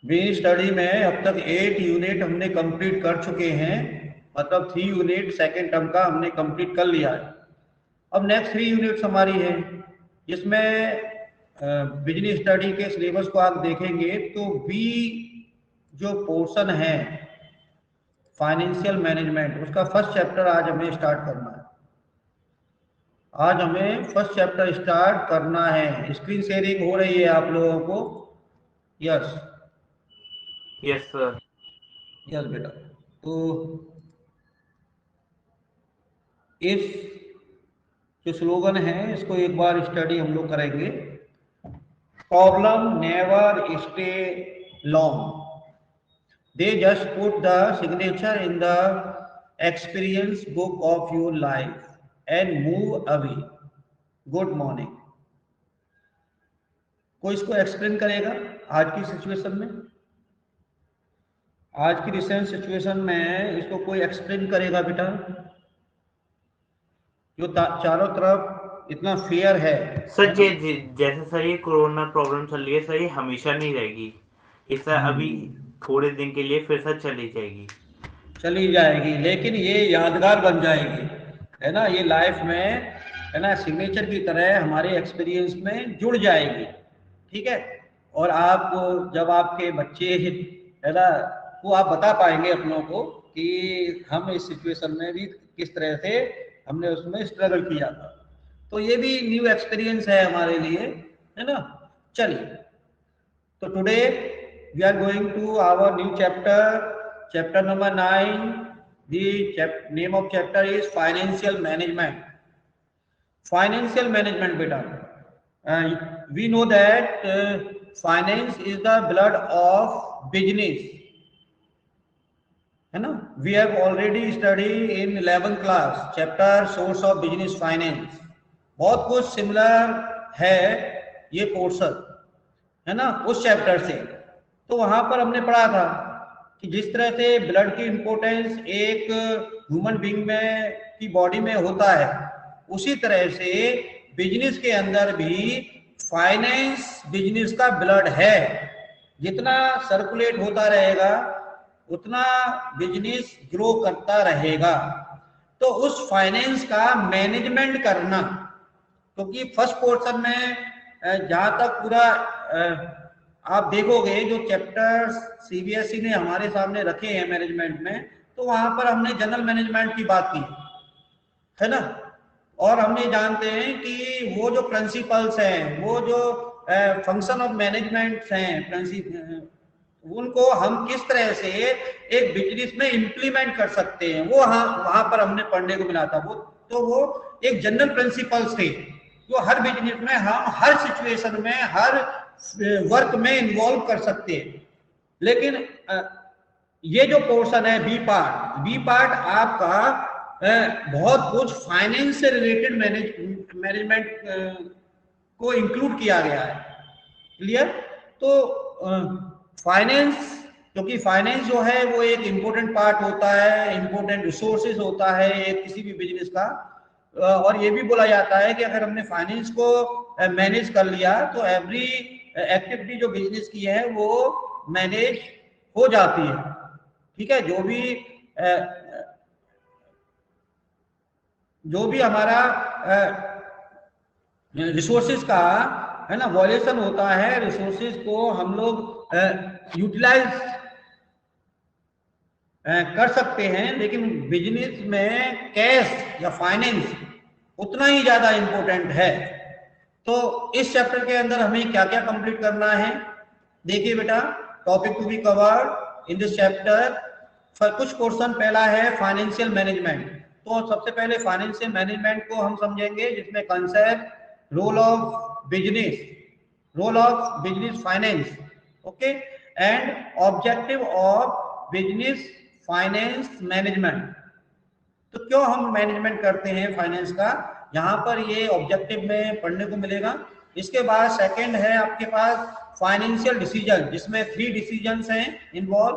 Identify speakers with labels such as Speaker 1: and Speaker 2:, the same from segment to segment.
Speaker 1: Business study में अब तक 8 यूनिट हमने कंप्लीट कर चुके हैं, मतलब 3 यूनिट सेकेंड टर्म का हमने कंप्लीट कर लिया है। अब नेक्स्ट 3 यूनिट्स हमारी है, जिसमें बिजनेस स्टडी के सिलेबस को आप देखेंगे तो बी जो पोर्शन है फाइनेंशियल मैनेजमेंट, उसका फर्स्ट चैप्टर आज हमें स्टार्ट करना है। आज हमें फर्स्ट चैप्टर स्टार्ट करना है। स्क्रीन शेयरिंग हो रही है आप लोगों को? Yes
Speaker 2: yes sir.
Speaker 1: यस बेटा। तो इस जो स्लोगन है इसको एक बार स्टडी हम लोग करेंगे। Problem never stay long, they just put the signature in the experience book of your life and move away. Good morning. कोई इसको एक्सप्लेन करेगा आज की सिचुएशन में? आज की रिसेंट सिचुएशन में इसको कोई एक्सप्लेन करेगा बेटा? जो चारों तरफ इतना फेयर है
Speaker 2: सर।
Speaker 1: ना?
Speaker 2: जैसे सर ये कोरोना प्रॉब्लम चल रही है सर, ये हमेशा नहीं रहेगी। इससे अभी थोड़े दिन के लिए फिर सर चली जाएगी।
Speaker 1: चली जाएगी, लेकिन ये यादगार बन जाएगी, है ना? ये लाइफ में, है ना, सिग्नेचर की तरह हमारे एक्सपीरियंस में जुड़ जाएगी। ठीक है। और आप जब आपके बच्चे, है ना, वो आप बता पाएंगे अपनों को कि हम इस सिचुएशन में भी किस तरह से हमने उसमें स्ट्रगल किया था। तो ये भी न्यू एक्सपीरियंस है हमारे लिए, है ना? चलिए, तो today we are going to our new chapter, chapter number 9. The name of chapter is financial management. Financial management beta, we know that finance is the blood of business, है ना? We have already studied in 11th class chapter source of business finance. बहुत कुछ similar है ये portion, है ना, उस chapter से। तो वहां पर हमने पढ़ा था कि जिस तरह से ब्लड की इंपॉर्टेंस एक ह्यूमन बीइंग में की बॉडी में होता है, उसी तरह से बिजनेस के अंदर भी फाइनेंस बिजनेस का ब्लड है। जितना सर्कुलेट होता रहेगा उतना बिजनेस ग्रो करता रहेगा। तो उस फाइनेंस का मैनेजमेंट करना, क्योंकि फर्स्ट पोर्शन में जहां तक पूरा आप देखोगे जो चैप्टर सीबीएसई ने हमारे सामने रखे हैं मैनेजमेंट में, तो वहां पर हमने जनरल मैनेजमेंट की बात की, है ना? और हमने जानते हैं कि वो जो प्रिंसिपल्स हैं, वो जो फंक्शन ऑफ मैनेजमेंट हैं, उनको हम किस तरह से एक बिजनेस में इंप्लीमेंट कर सकते हैं, वो वहां पर हमने पढ़ने को मिला था। वो एक जनरल प्रिंसिपल्स थे जो हर बिजनेस में हम हर सिचुएशन में हर वर्क में इन्वॉल्व कर सकते हैं। लेकिन ये जो पोर्शन है बी पार्ट आपका बहुत कुछ फाइनेंस से रिलेटेड मैनेजमेंट को इंक्लूड किया गया है। क्लियर? तो फाइनेंस, क्योंकि फाइनेंस जो है वो एक इम्पोर्टेंट पार्ट होता है, इम्पोर्टेंट रिसोर्सेज होता है एक किसी भी बिजनेस का। और ये भी बोला जाता है कि अगर हमने फाइनेंस को मैनेज कर लिया तो एवरी एक्टिविटी जो बिजनेस की है वो मैनेज हो जाती है। ठीक है। जो भी हमारा रिसोर्सेज का, है ना, वॉल्यूशन होता है, रिसोर्सेज को हम लोग यूटिलाइज कर सकते हैं, लेकिन बिजनेस में कैश या फाइनेंस उतना ही ज्यादा इंपॉर्टेंट है। तो इस चैप्टर के अंदर हमें क्या क्या कंप्लीट करना है? देखिए बेटा, topic to be covered in this chapter, कुछ पोर्शन पहला है फाइनेंशियल मैनेजमेंट। तो सबसे पहले फाइनेंशियल मैनेजमेंट को हम समझेंगे, जिसमें concept, role of business finance, okay, and objective of business finance management. तो क्यों हम मैनेजमेंट करते हैं फाइनेंस का, यहाँ पर ये ऑब्जेक्टिव में पढ़ने को मिलेगा। इसके बाद सेकंड है आपके पास फाइनेंशियल डिसीजन, जिसमें 3 डिसीजंस हैं इन्वॉल्व।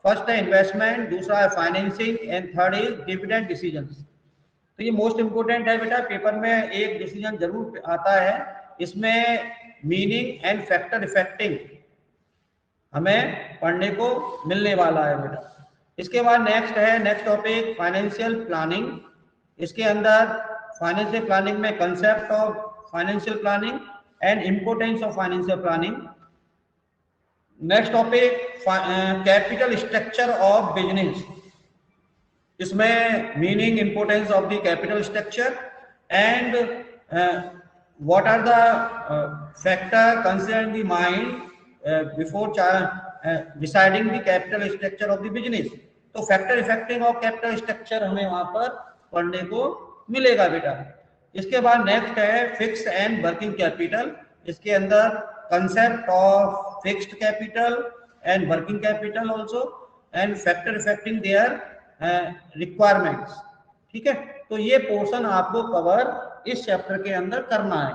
Speaker 1: फर्स्ट है इन्वेस्टमेंट, दूसरा है financing, and third is dividend decision. तो ये मोस्ट इंपोर्टेंट है बेटा, पेपर में एक डिसीजन जरूर आता है, इसमें मीनिंग एंड फैक्टर इफेक्टिंग, हमें पढ़ने को मिलने वाला है बेटा। इसके बाद नेक्स्ट टॉपिक फाइनेंशियल प्लानिंग। इसके अंदर फाइनेंशियल प्लानिंग में concept of financial planning and importance of financial planning. Next topic capital structure of business. इसमें meaning importance of the capital structure and what are the factor considered in the mind before deciding the capital structure of the business। तो factor affecting of capital structure हमें वहां पर पढ़ने को मिलेगा बेटा। इसके बाद नेक्स्ट है फिक्स एंड वर्किंग कैपिटल। इसके अंदर concept of fixed capital and working capital also and factor affecting their requirements. ठीक है, तो ये पोर्शन आपको कवर इस चैप्टर के अंदर करना है।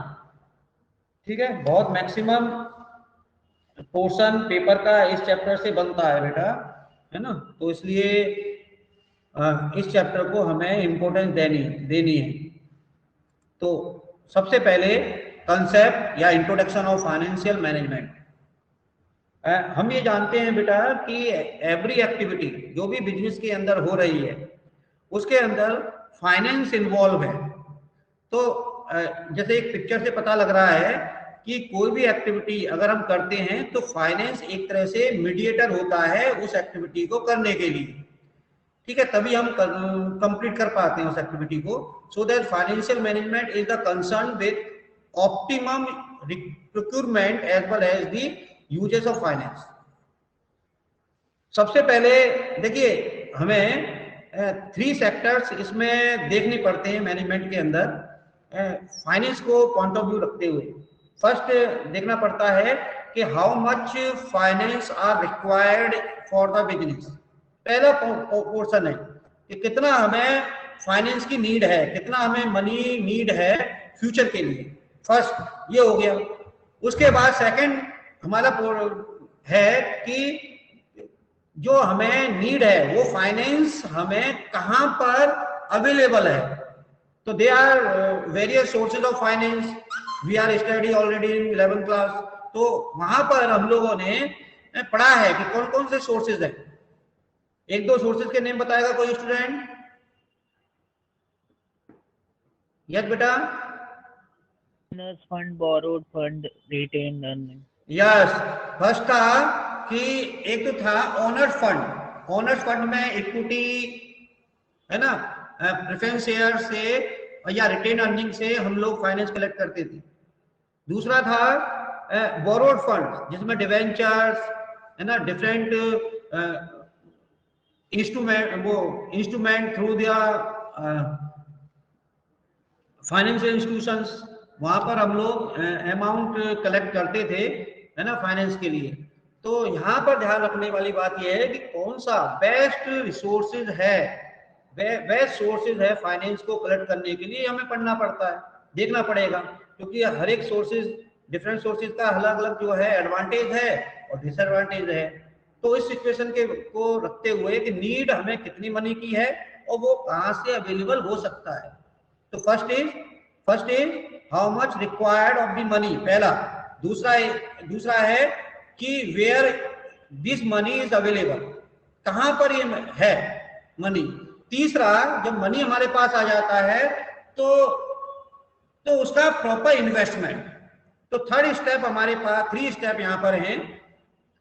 Speaker 1: ठीक है, बहुत मैक्सिमम पोर्शन पेपर का इस चैप्टर से बनता है बेटा, है ना, तो इसलिए इस चैप्टर को हमें इम्पोर्टेंस देनी है। तो सबसे पहले कंसेप्ट या इंट्रोडक्शन ऑफ फाइनेंशियल मैनेजमेंट। हम ये जानते हैं बेटा कि एवरी एक्टिविटी जो भी बिजनेस के अंदर हो रही है उसके अंदर फाइनेंस इन्वॉल्व है। तो जैसे एक पिक्चर से पता लग रहा है कि कोई भी एक्टिविटी अगर हम करते हैं तो फाइनेंस एक तरह से मीडिएटर होता है उस एक्टिविटी को करने के लिए। ठीक है, तभी हम कंप्लीट कर पाते हैं उस एक्टिविटी को। So that financial management is the concern with optimum procurement as well as the uses of finance. सबसे पहले देखिए हमें 3 सेक्टर्स इसमें देखने पड़ते हैं मैनेजमेंट के अंदर फाइनेंस को पॉइंट ऑफ व्यू रखते हुए। फर्स्ट देखना पड़ता है कि how much finance are required for the business. पहला पोर्शन है कि कितना हमें फाइनेंस की नीड है, कितना हमें मनी नीड है फ्यूचर के लिए। फर्स्ट ये हो गया। उसके बाद सेकंड हमारा है कि जो हमें नीड है वो फाइनेंस हमें कहां पर अवेलेबल है। तो they are various sources of finance, we are study already in 11th class. तो वहां पर हम लोगों ने पढ़ा है कि कौन कौन से सोर्सेज हैं। 1-2 सोर्सेज के नेम बताएगा कोई स्टूडेंट? यस बेटा।
Speaker 3: Fund, borrowed fund, retain earning.
Speaker 1: Yes, first था कि एक तो था ओनर्स फंड। ओनर्स फंड में इक्विटी है ना, प्रेफरेंस शेयर से या रिटेन अर्निंग से हम लोग फाइनेंस कलेक्ट करते थे। दूसरा था बोरोड फंड जिसमें डिवेंचर्स है ना, डिफरेंट इंस्ट्रूमेंट थ्रू दिया फाइनेंशियल इंस्टीट्यूशंस, वहां पर हम लोग अमाउंट कलेक्ट करते थे है ना फाइनेंस के लिए। तो यहाँ पर ध्यान रखने वाली बात यह है कि कौन सा बेस्ट रिसोर्सेज है, बेस्ट सोर्सेज है फाइनेंस को कलेक्ट करने के लिए हमें पढ़ना पड़ता है, देखना पड़ेगा। क्योंकि हर एक सोर्सेज, डिफरेंट सोर्सेज का अलग अलग जो है एडवांटेज है और डिसएडवांटेज है। तो इस सिचुएशन को रखते हुए कि नीड हमें कितनी मनी की है और वो कहाँ से अवेलेबल हो सकता है। तो first is how much required of the money, पहला। दूसरा है कि where this money is available, कहां पर ये है मनी। तीसरा, जब मनी हमारे पास आ जाता है तो उसका प्रॉपर इन्वेस्टमेंट। तो थर्ड स्टेप हमारे पास 3 स्टेप यहाँ पर हैं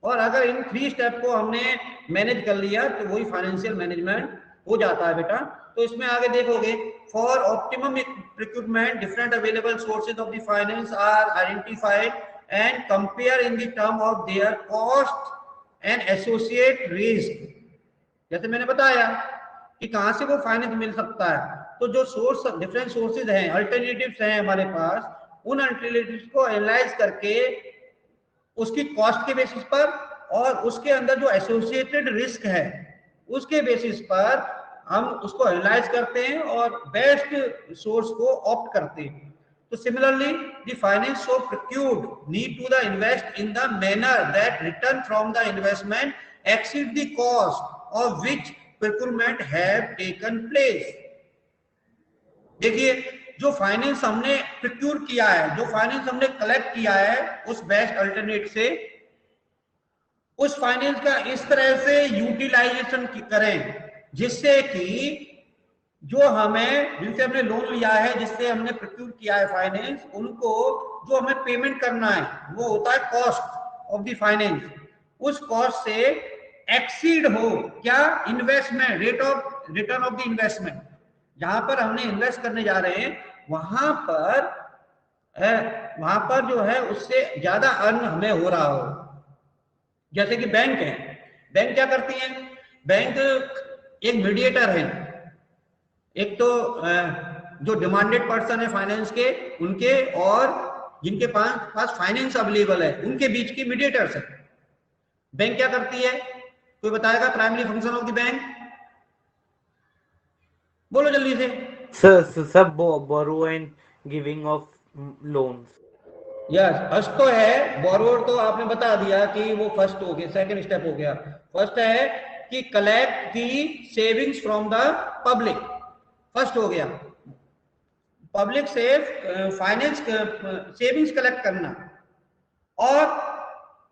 Speaker 1: और अगर इन 3 स्टेप को हमने मैनेज कर लिया तो वही फाइनेंशियल मैनेजमेंट हो जाता है बेटा। तो इसमें आगे देखोगे, for optimum procurement different available sources of the finance are identified and compare in the term of their cost and associate risk. जैसे मैंने बताया कि कहां से वो फाइनेंस मिल सकता है, तो जो सोर्स डिफरेंट सोर्सेज हैं, अल्टरनेटिव्स हैं हमारे पास, उन अल्टरनेटिव्स को एनालाइज करके उसकी कॉस्ट के बेसिस पर और उसके अंदर जो एसोसिएटेड रिस्क है उसके बेसिस पर हम उसको एनालाइज करते हैं और बेस्ट सोर्स को ऑप्ट करते हैं। तो similarly the finance so procured need to the invest in the manner that return from the investment exceed the cost of which procurement have taken place. देखिए, जो फाइनेंस हमने प्रोक्यूर किया है, जो फाइनेंस हमने कलेक्ट किया है उस बेस्ट अल्टरनेट से, उस फाइनेंस का इस तरह से यूटिलाइजेशन करें जिससे कि जो हमें, जिनसे हमने लोन लिया है, जिससे हमने प्रोक्यूर किया है फाइनेंस, उनको जो हमें पेमेंट करना है वो होता है कॉस्ट ऑफ द फाइनेंस, उस कॉस्ट से एक्सीड हो क्या, investment, rate of return of the investment, जहां पर हमने इन्वेस्ट करने जा रहे हैं वहां पर जो है उससे ज्यादा अर्न हमें हो रहा हो। जैसे कि बैंक है, बैंक क्या करती है, बैंक एक मीडिएटर है, एक तो जो डिमांडेड पर्सन है फाइनेंस के, उनके और जिनके पास फाइनेंस अवेलेबल है, उनके बीच की मीडिएटर्स है। बैंक क्या करती है, कोई बताएगा primary function of the bank? बोलो जल्दी से।
Speaker 2: सब borrow and giving of loans.
Speaker 1: Yes, first तो है बोरोवर, तो आपने बता दिया कि वो फर्स्ट हो गया, सेकंड स्टेप हो गया। फर्स्ट है कि collect the savings from the public, first हो गया, पब्लिक से फाइनेंस सेविंग्स कलेक्ट करना, और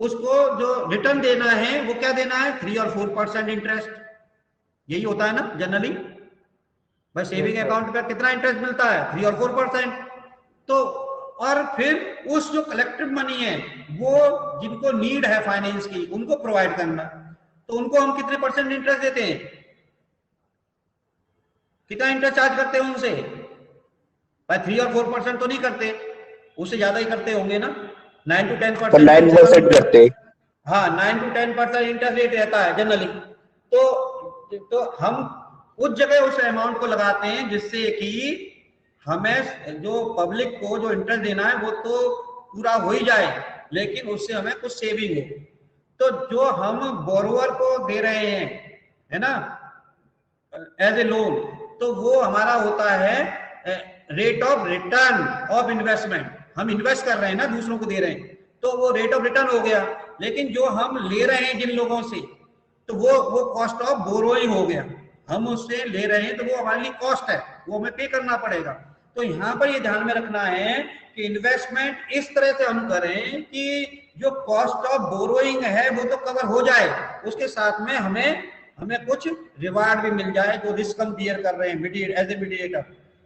Speaker 1: उसको जो रिटर्न देना है वो क्या देना है, 3 और 4% इंटरेस्ट, यही होता है ना जनरली भाई। सेविंग अकाउंट पर कितना इंटरेस्ट मिलता है, 3 और 4%। तो और फिर उस जो कलेक्टेड मनी है वो जिनको नीड है फाइनेंस की उनको प्रोवाइड करना, तो उनको हम कितने परसेंट इंटरेस्ट देते हैं, कितना इंटरेस्ट चार्ज करते हैं उनसे भाई? 3 और 4% तो नहीं करते, उससे ज्यादा ही करते होंगे ना, 9 to 10%।
Speaker 4: 9% करते।
Speaker 1: हाँ, 9 to 10% इंटरेस्ट रेट रहता है जनरली। तो हम उस जगह उस अमाउंट को लगाते हैं जिससे कि हमें जो पब्लिक को जो इंटरेस्ट देना है वो तो पूरा हो ही जाए, लेकिन उससे हमें कुछ सेविंग हो। तो जो हम बोरोवर को दे रहे हैं, है ना, एज ए लोन, तो वो हमारा होता है rate of return of investment. हम इन्वेस्ट कर रहे हैं ना, दूसरों को दे रहे हैं, तो वो रेट ऑफ रिटर्न हो गया। लेकिन जो हम ले रहे हैं जिन लोगों से, तो वो कॉस्ट ऑफ बोरोइंग हो गया। हम उससे ले रहे हैं तो वो हमारे लिए कॉस्ट है, वो हमें पे करना पड़ेगा। तो यहाँ पर ये ध्यान में रखना है कि इन्वेस्टमेंट इस तरह से हम करें कि जो कॉस्ट ऑफ बोरोइंग है वो तो कवर हो जाए, उसके साथ में हमें कुछ रिवार्ड भी मिल जाए, जो रिस्क हम बियर कर रहे हैं एज ए मीडिएटर।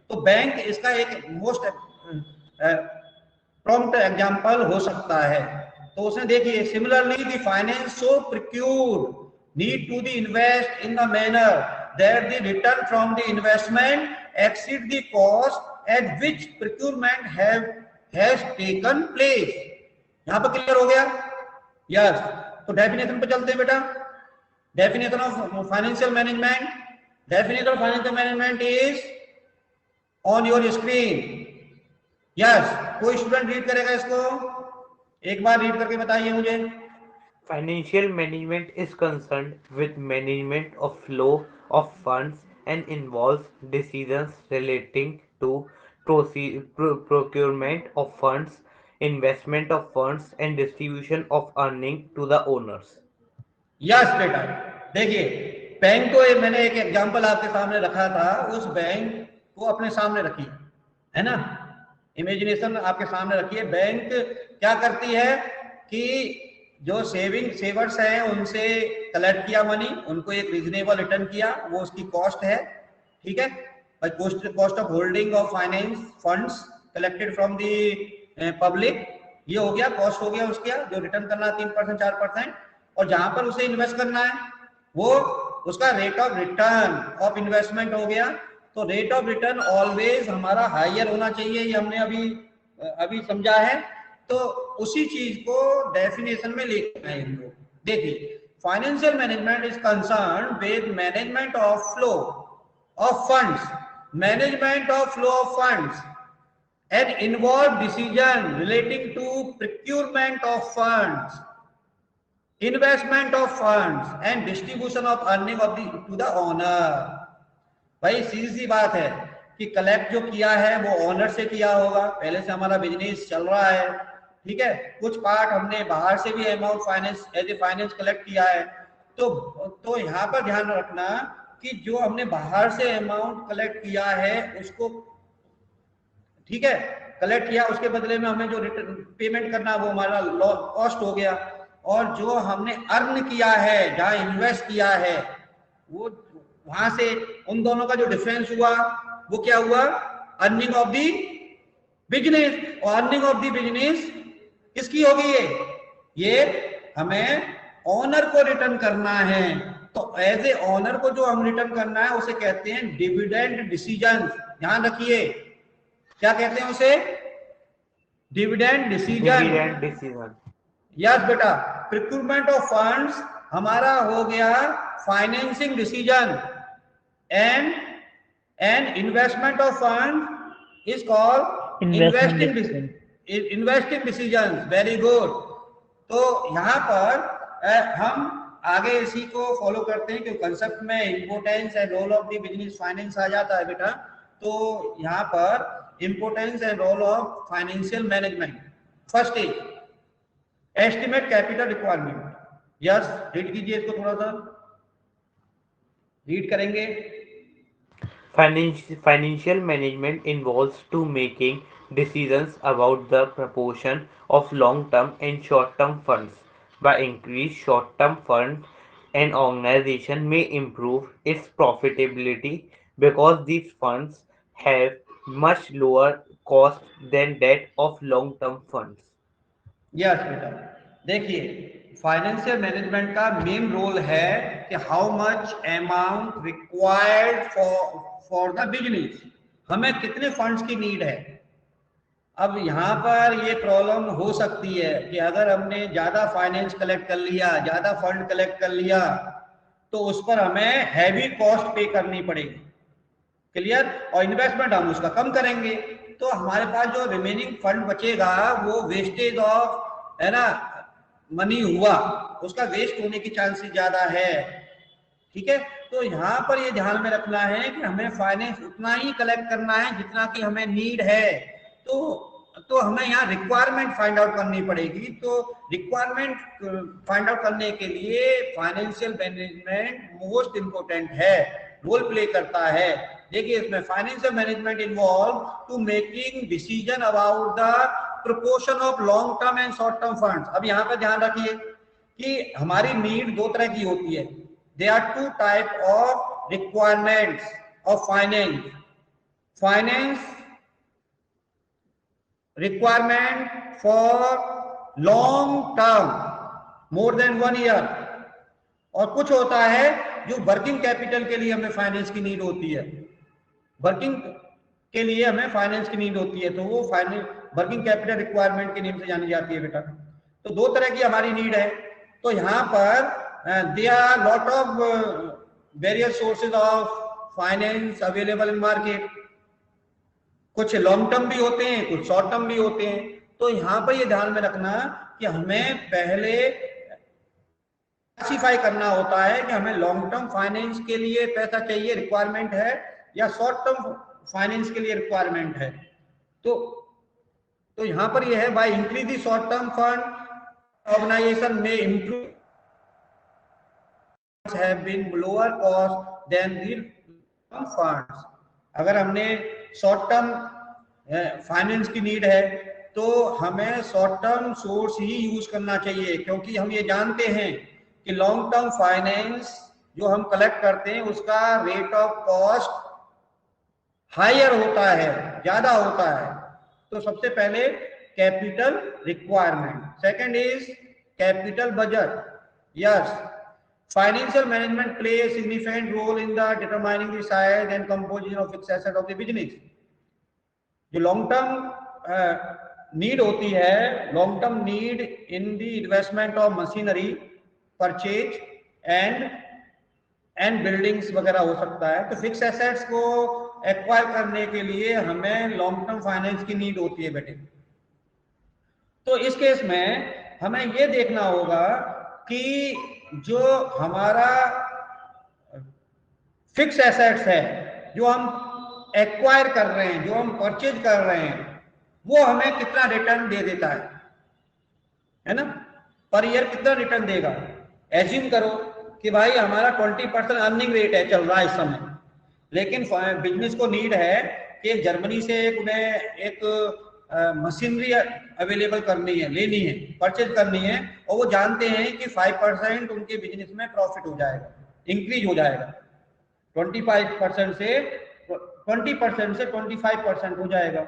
Speaker 1: तो बैंक इसका एक मोस्ट प्रॉम्प्ट एग्जांपल हो सकता है। तो उसने देखिए, similarly the finance so procured need to be invest in a manner that the return from the investment exceed the cost at which procurement has taken place। यहां पर क्लियर हो गया? यस। तो डेफिनेशन पे चलते हैं बेटा। Definition of financial management, definition of financial management is on your screen. Yes, कोई स्टूडेंट रीड करेगा इसको? एक बार रीड करके बताइए मुझे।
Speaker 2: Financial management is concerned with management of flow of funds and involves decisions relating to procurement of funds, investment of funds, and distribution of earning to the owners।
Speaker 1: Yes बेटा, देखिए bank को मैंने एक example आपके सामने रखा था, उस बैंक को अपने सामने रखिए, है ना, इमेजिनेशन आपके सामने रखिए। बैंक क्या करती है कि जो सेवर्स हैं उनसे कलेक्ट किया मनी, उनको एक रीजनेबल रिटर्न किया, वो उसकी कॉस्ट है, ठीक है, cost of holding of finance funds collected from the public, ये हो गया, कॉस्ट हो गया उसका, जो रिटर्न करना है 3% 4%, और जहां पर उसे इन्वेस्ट करना है वो उसका rate of return of investment हो गया। तो रेट ऑफ रिटर्न ऑलवेज हमारा हायर होना चाहिए, ये हमने अभी समझा है। तो उसी चीज को डेफिनेशन में लेके आए हम लोग। देखिए, financial management is concern with management of flow of funds, management of flow of funds and involve decision relating to procurement of funds, investment of funds and distribution of earning of to the owner। भाई सीधी सी बात है कि collect जो किया है वो owner से किया होगा, पहले से हमारा बिजनेस चल रहा है, ठीक है, कुछ पार्ट हमने बाहर से भी amount finance as a finance collect किया है। तो यहाँ पर ध्यान रखना कि जो हमने बाहर से अमाउंट कलेक्ट किया है उसको, ठीक है, कलेक्ट किया, उसके बदले में हमें जो पेमेंट करना वो हमारा कॉस्ट हो गया। और जो हमने अर्न किया है, जहां इन्वेस्ट किया है, वो वहां से उन दोनों का जो डिफरेंस हुआ वो क्या हुआ, अर्निंग ऑफ दी बिजनेस। और अर्निंग ऑफ दी बिजनेस किसकी होगी, ये हमें ऑनर को रिटर्न करना है। तो एज ए ऑनर को जो हम रिटर्न करना है उसे कहते हैं डिविडेंड डिसीजन। ध्यान रखिए, क्या कहते हैं उसे, dividend decision.
Speaker 2: Dividend decision.
Speaker 1: Yes बेटा, प्रिक्रूटमेंट ऑफ फंड्स हमारा हो गया financing decision, and investment of fund is called investing decision. Very good. तो यहाँ पर हम आगे इसी को फॉलो करते हैं, क्योंकि कंसेप्ट में importance and role of the business finance आ जाता है बेटा। तो यहाँ पर importance and role of financial management. First is estimate capital requirement. Yes, read कीजिए इसको, थोड़ा सा रीड करेंगे।
Speaker 2: Financial management involves to making decisions about the proportion of long-term and short-term funds. By increase short-term funds, an organization may improve its profitability because these funds have much lower cost than that of long-term funds.
Speaker 1: Yes बेटा, देखिए financial management का main role है कि how much amount required for the business, हमें कितने funds की need है। अब यहाँ पर ये प्रॉब्लम हो सकती है कि अगर हमने ज्यादा फाइनेंस कलेक्ट कर लिया, ज्यादा फंड कलेक्ट कर लिया, तो उस पर हमें हैवी कॉस्ट पे करनी पड़ेगी। क्लियर। और इन्वेस्टमेंट हम उसका कम करेंगे, तो हमारे पास जो रिमेनिंग फंड बचेगा वो वेस्टेज ऑफ, है ना, मनी हुआ, उसका वेस्ट होने की चांसेस ज्यादा है। ठीक है। तो यहाँ पर ये ध्यान में रखना है कि हमें फाइनेंस उतना ही कलेक्ट करना है जितना कि हमें नीड है। तो हमें यहाँ रिक्वायरमेंट फाइंड आउट करनी पड़ेगी। तो रिक्वायरमेंट फाइंड आउट करने के लिए फाइनेंशियल मैनेजमेंट मोस्ट इंपोर्टेंट है, रोल प्ले करता है। देखिए इसमें financial management involve to making decision about the proportion of long term and short term funds. अब यहाँ पर ध्यान रखिए कि हमारी नीड दो तरह की होती है। There are two type of requirements of finance. Finance requirement for long term, more than 1 year, और कुछ होता है जो वर्किंग कैपिटल के लिए हमें फाइनेंस की नीड होती है। वर्किंग के लिए हमें फाइनेंस की नीड होती है, तो वो फाइनेंस वर्किंग कैपिटल रिक्वायरमेंट के नेम से जानी जाती है बेटा। तो दो तरह की हमारी नीड है। तो यहाँ पर there are lot of various sources of finance available in market. कुछ लॉन्ग टर्म भी होते हैं, कुछ शॉर्ट टर्म भी होते हैं। तो यहाँ पर ये ध्यान में रखना कि हमें पहले क्लासिफाई करना होता है कि हमें लॉन्ग टर्म फाइनेंस के लिए पैसा चाहिए, रिक्वायरमेंट है, या शॉर्ट टर्म फाइनेंस के लिए रिक्वायरमेंट है। तो यहाँ पर यह है, by increase the short term fund organization में improve have been lower cost than the long funds. अगर हमने शॉर्ट टर्म फाइनेंस की नीड है तो हमें शॉर्ट टर्म सोर्स ही यूज करना चाहिए, क्योंकि हम ये जानते हैं कि लॉन्ग टर्म फाइनेंस जो हम कलेक्ट करते हैं उसका रेट ऑफ कॉस्ट हायर होता है, ज्यादा होता है। तो सबसे पहले capital requirement, second is capital budget. Yes, financial management play a significant role in the determining the size and composition of fixed asset of the business. जो लॉन्ग टर्म नीड होती है, long term need in the investment of machinery, purchase and buildings वगैरह हो सकता है। तो fix assets को acquire करने के लिए हमें लॉन्ग टर्म फाइनेंस की नीड होती है बेटे। तो इस केस में हमें ये देखना होगा कि जो हमारा फिक्स एसेट्स है, जो हम एक्वायर कर रहे हैं, जो हम परचेज कर रहे हैं, वो हमें कितना रिटर्न दे देता है ना, पर ईयर कितना रिटर्न देगा। एज्यूम करो कि भाई हमारा 20% अर्निंग रेट है, चल रहा है इस समय, लेकिन बिजनेस को नीड है कि जर्मनी से उन्हें एक मशीनरी अवेलेबल करनी है, लेनी है, परचेज करनी है, और वो जानते हैं कि 5% उनके बिजनेस में प्रॉफिट हो जाएगा, इंक्रीज हो जाएगा, 25% से 20% से 25% हो जाएगा।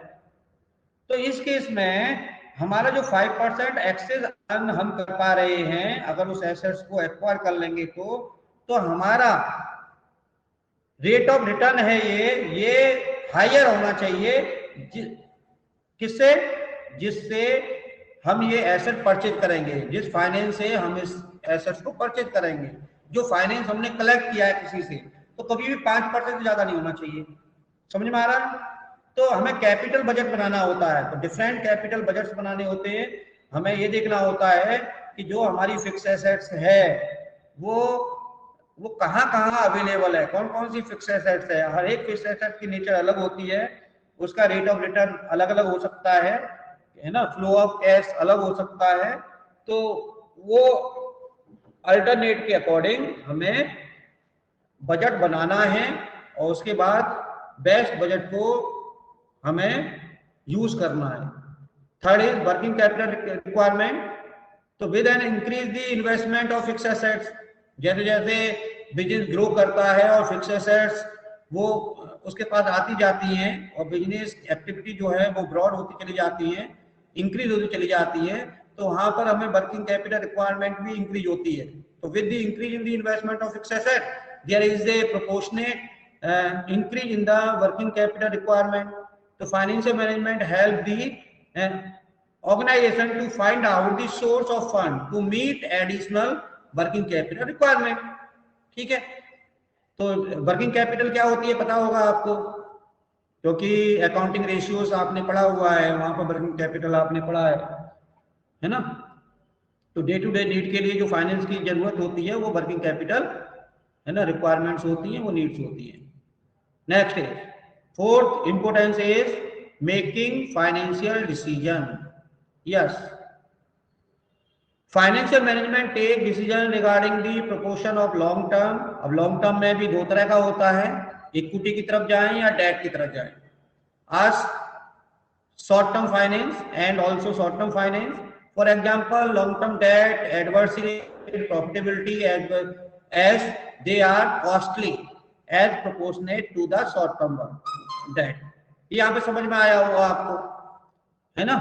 Speaker 1: तो इस केस में हमारा जो 5% एक्सेस अर्न हम कर पा रहे हैं, अगर उस एसेट्स को एक्वायर कर लेंगे तो हमारा रेट ऑफ रिटर्न है ये हायर होना चाहिए, किससे, जिससे हम ये एसेट परचेज करेंगे, जिस फाइनेंस से हम इस एसेट्स को परचेज करेंगे, जो फाइनेंस हमने कलेक्ट किया है किसी से, तो कभी भी 5% से ज्यादा नहीं होना चाहिए। समझ में आ रहा है? तो हमें कैपिटल बजट बनाना होता है, तो डिफरेंट कैपिटल बजट्स बनाने होते हैं। हमें ये देखना होता है कि जो हमारी फिक्स एसेट्स है वो कहाँ कहाँ अवेलेबल है, कौन कौन सी फिक्स एसेट्स है। हर एक फिक्स एसेट की नेचर अलग होती है, उसका रेट ऑफ रिटर्न अलग अलग हो सकता है ना, फ्लो ऑफ कैश अलग हो सकता है। तो वो अल्टरनेट के अकॉर्डिंग हमें बजट बनाना है, और उसके बाद बेस्ट बजट को हमें यूज करना है। Third is working capital requirement. तो with an increase the investment of fix assets, जैसे जैसे बिजनेस ग्रो करता है और फिक्स एसेट्स वो उसके पास आती जाती हैं, और बिजनेस एक्टिविटी जो है वो ब्रॉड होती चली जाती है, इंक्रीज होती चली जाती है, तो वहां पर हमें वर्किंग कैपिटल रिक्वायरमेंट भी इंक्रीज होती है। तो with the increase in the investment of fix asset there is a proportionate increase in the working capital requirement. तो financial management help the organization to find out the source of fund to meet additional working capital requirement। ठीक है, तो working capital क्या होती है पता होगा आपको, क्योंकि अकाउंटिंग रेशियोज आपने पढ़ा हुआ है, वहां पर वर्किंग कैपिटल आपने पढ़ा है ना। तो डे टू डे नीड के लिए जो फाइनेंस की जरूरत होती है वो वर्किंग कैपिटल है ना, रिक्वायरमेंट्स होती हैं, वो नीड्स होती हैं। Next is fourth importance is making financial decision. Yes, financial management take decision regarding the proportion of long term. अब लॉन्ग टर्म में भी दो तरह का होता है, इक्विटी की तरफ जाएं या डेट की तरफ जाएं। आज short term finance and also short term finance, for example long term debt adversely profitability as they are costly as proportionate to the short term debt. यहाँ पे समझ में आया होगा आपको, है ना।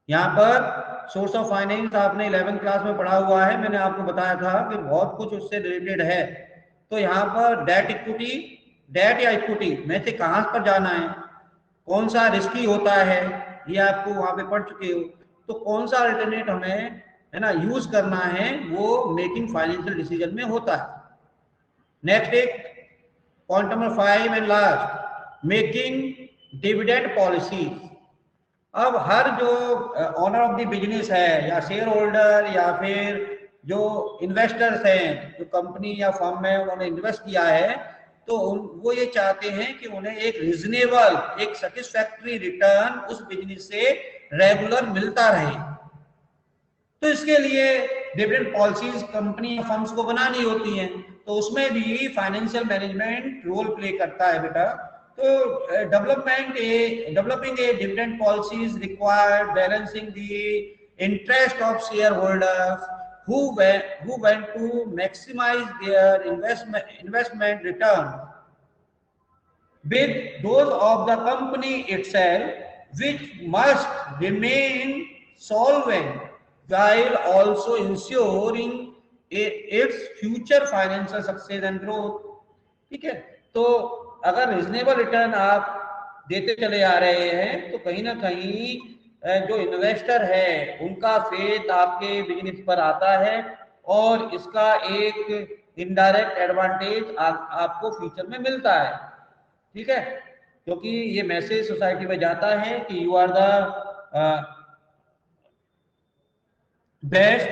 Speaker 1: यहाँ पर सोर्स ऑफ फाइनेंस आपने 11th क्लास में पढ़ा हुआ है, मैंने आपको बताया था कि बहुत कुछ उससे रिलेटेड है। तो यहाँ पर डेट इक्विटी, डेट या इक्विटी में से कहाँ पर जाना है, कौन सा रिस्की होता है, ये आपको वहां पे पढ़ चुके हो। तो कौन सा अल्टरनेट हमें है ना यूज करना है, वो मेकिंग फाइनेंशियल डिसीजन में होता है। नेक्स्ट एक point number 5 and last, making dividend policy. अब हर जो ओनर ऑफ द बिजनेस है या शेयर होल्डर या फिर जो इन्वेस्टर्स हैं, जो कंपनी या फर्म में उन्होंने इन्वेस्ट किया है, तो वो ये चाहते हैं कि उन्हें एक रीजनेबल, एक सेटिस्फैक्टरी रिटर्न उस बिजनेस से रेगुलर मिलता रहे। तो इसके लिए डिविडेंड पॉलिसीज कंपनी या फर्म्स को बनानी होती हैं, तो उसमें भी फाइनेंशियल मैनेजमेंट रोल प्ले करता है बेटा। तो developing a dividend policy is required, balancing the interest of shareholders who want to maximize their investment return with those of the company itself, which must remain solvent while also ensuring its future financial success and growth। ठीक है, तो अगर reasonable return आप देते चले आ रहे हैं, तो कहीं ना कहीं जो इन्वेस्टर है उनका फेथ आपके बिजनेस पर आता है, और इसका एक इनडायरेक्ट एडवांटेज आपको फ्यूचर में मिलता है। ठीक है, क्योंकि ये मैसेज सोसाइटी में जाता है कि you are the best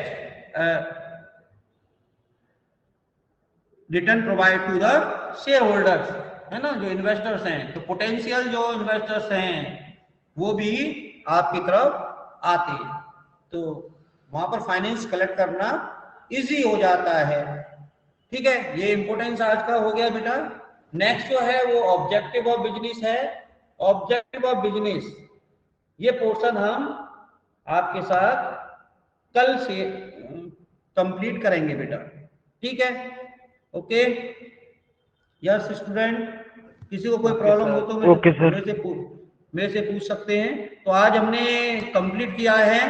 Speaker 1: return provide to the shareholders, है ना, जो इन्वेस्टर्स हैं। तो पोटेंशियल जो इन्वेस्टर्स हैं वो भी आपकी तरफ आते हैं, तो वहां पर फाइनेंस कलेक्ट करना इजी हो जाता है। ठीक है, ये इंपोर्टेंस आज का हो गया बेटा। नेक्स्ट जो है वो ऑब्जेक्टिव ऑफ बिजनेस है। ऑब्जेक्टिव ऑफ बिजनेस ये पोर्शन हम आपके साथ कल से कंप्लीट करेंगे बेटा, ठीक है? ओके, यस स्टूडेंट, किसी को कोई
Speaker 2: Okay,
Speaker 1: प्रॉब्लम
Speaker 2: sir.
Speaker 1: हो तो
Speaker 3: Okay, sir.
Speaker 1: मेरे से पूछ सकते हैं। तो आज हमने कंप्लीट किया है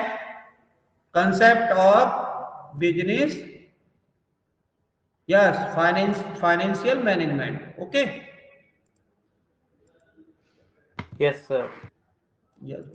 Speaker 1: concept of business, yes, financial management. Okay,
Speaker 2: Yes, sir.
Speaker 1: Yes.